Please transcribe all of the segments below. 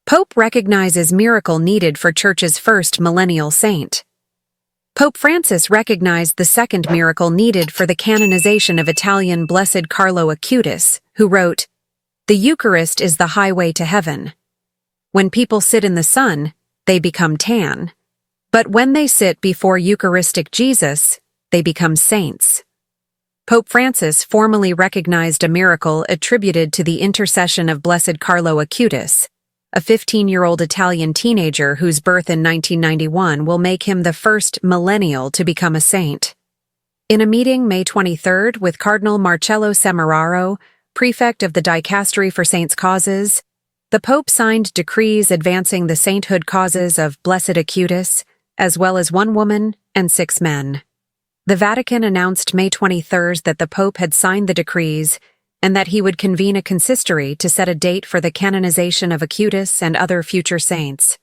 Pope recognizes miracle needed for Church's first millennial saint. Pope Francis recognized the second miracle needed for the canonization of Italian Blessed Carlo Acutis, who wrote, "The Eucharist is the highway to heaven. When people sit in the sun, they become tan. But when they sit before Eucharistic Jesus, they become saints." Pope Francis formally recognized a miracle attributed to the intercession of Blessed Carlo Acutis, a 15-year-old Italian teenager whose birth in 1991 will make him the first millennial to become a saint. In a meeting May 23 with Cardinal Marcello Semeraro, prefect of the Dicastery for Saints' Causes, the Pope signed decrees advancing the sainthood causes of Blessed Acutis, as well as 1 woman and 6 men. The Vatican announced May 23 that the Pope had signed the decrees and that he would convene a consistory to set a date for the canonization of Acutis and other future saints.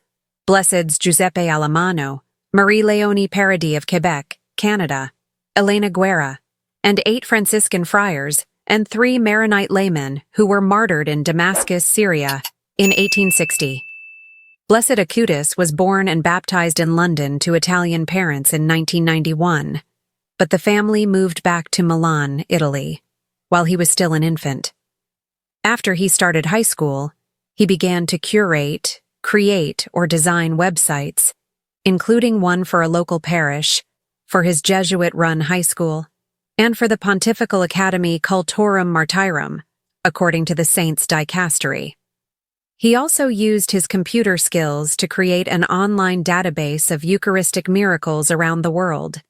Blesseds Giuseppe Alemano, Marie-Léonie Paradis of Quebec, Canada, Elena Guerra, and 8 Franciscan friars and 3 Maronite laymen who were martyred in Damascus, Syria, in 1860. Blessed Acutis was born and baptized in London to Italian parents in 1991, but the family moved back to Milan, Italy, while he was still an infant. After he started high school, he began to curate, create, or design websites, including one for a local parish, for his Jesuit-run high school, and for the Pontifical Academy Cultorum Martyrum, according to the Saints' Dicastery. He also used his computer skills to create an online database of Eucharistic miracles around the world.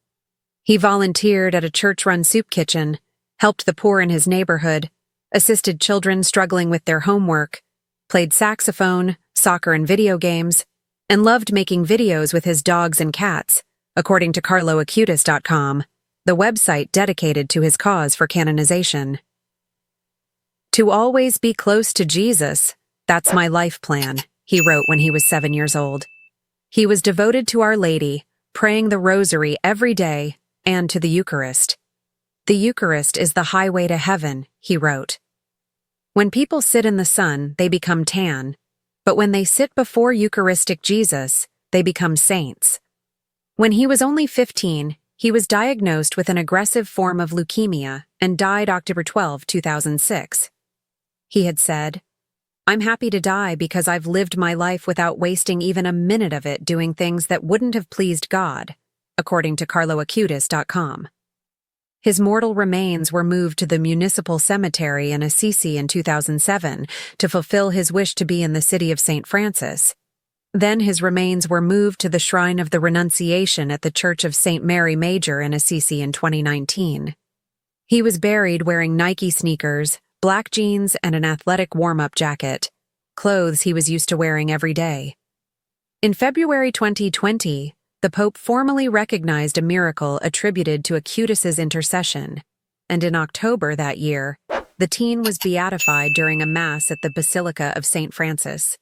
He volunteered at a church-run soup kitchen, helped the poor in his neighborhood, assisted children struggling with their homework, played saxophone, soccer and video games, and loved making videos with his dogs and cats, according to carloacutis.com, the website dedicated to his cause for canonization. "To always be close to Jesus, that's my life plan," he wrote when he was 7 years old. He was devoted to Our Lady, praying the Rosary every day, and to the Eucharist. "The Eucharist is the highway to heaven," he wrote. "When people sit in the sun, they become tan, but when they sit before Eucharistic Jesus, they become saints." When he was only 15, he was diagnosed with an aggressive form of leukemia and died October 12, 2006. He had said, "I'm happy to die because I've lived my life without wasting even a minute of it doing things that wouldn't have pleased God," according to carloacutis.com. His mortal remains were moved to the municipal cemetery in Assisi in 2007 to fulfill his wish to be in the city of St. Francis. Then his remains were moved to the Shrine of the Renunciation at the Church of St. Mary Major in Assisi in 2019. He was buried wearing Nike sneakers, black jeans, and an athletic warm-up jacket, clothes he was used to wearing every day. In February 2020, the Pope formally recognized a miracle attributed to Acutis' intercession, and in October that year, the teen was beatified during a Mass at the Basilica of St. Francis.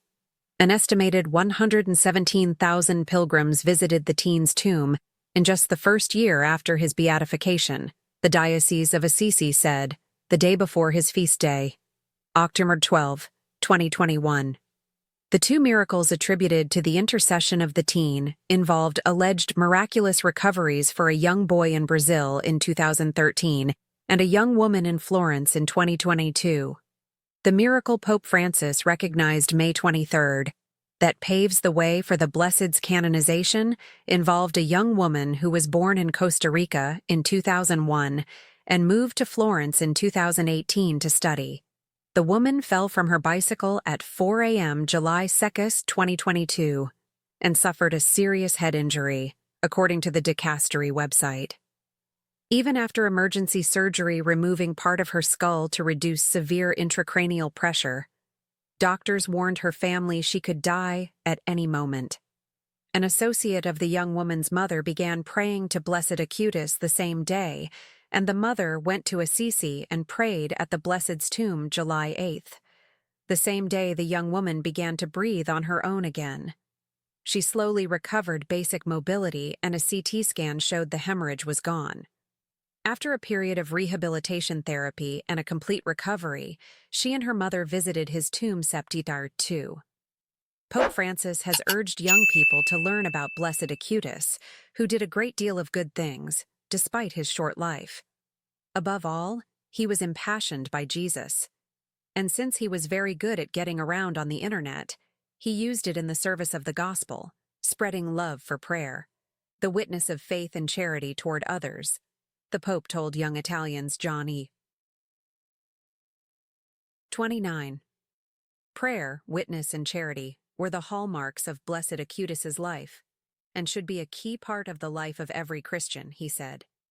An estimated 117,000 pilgrims visited the teen's tomb in just the first year after his beatification, the Diocese of Assisi said, the day before his feast day, October 12, 2021. The 2 miracles attributed to the intercession of the teen involved alleged miraculous recoveries for a young boy in Brazil in 2013 and a young woman in Florence in 2022. The miracle Pope Francis recognized May 23 that paves the way for the Blessed's canonization involved a young woman who was born in Costa Rica in 2001 and moved to Florence in 2018 to study. The woman fell from her bicycle at 4 a.m. July 2, 2022, and suffered a serious head injury, according to the Dicastery website. Even after emergency surgery removing part of her skull to reduce severe intracranial pressure, doctors warned her family she could die at any moment. An associate of the young woman's mother began praying to Blessed Acutis the same day, and the mother went to Assisi and prayed at the Blessed's tomb July 8. The same day the young woman began to breathe on her own again. She slowly recovered basic mobility and a CT scan showed the hemorrhage was gone. After a period of rehabilitation therapy and a complete recovery, she and her mother visited his tomb September 2. Pope Francis has urged young people to learn about Blessed Acutis, who did a great deal of good things, despite his short life. Above all, he was impassioned by Jesus. And since he was very good at getting around on the internet, he used it in the service of the gospel, spreading love for prayer, the witness of faith and charity toward others, the Pope told young Italians John E. 29. Prayer, witness, and charity were the hallmarks of Blessed Acutis's life, and should be a key part of the life of every Christian, he said.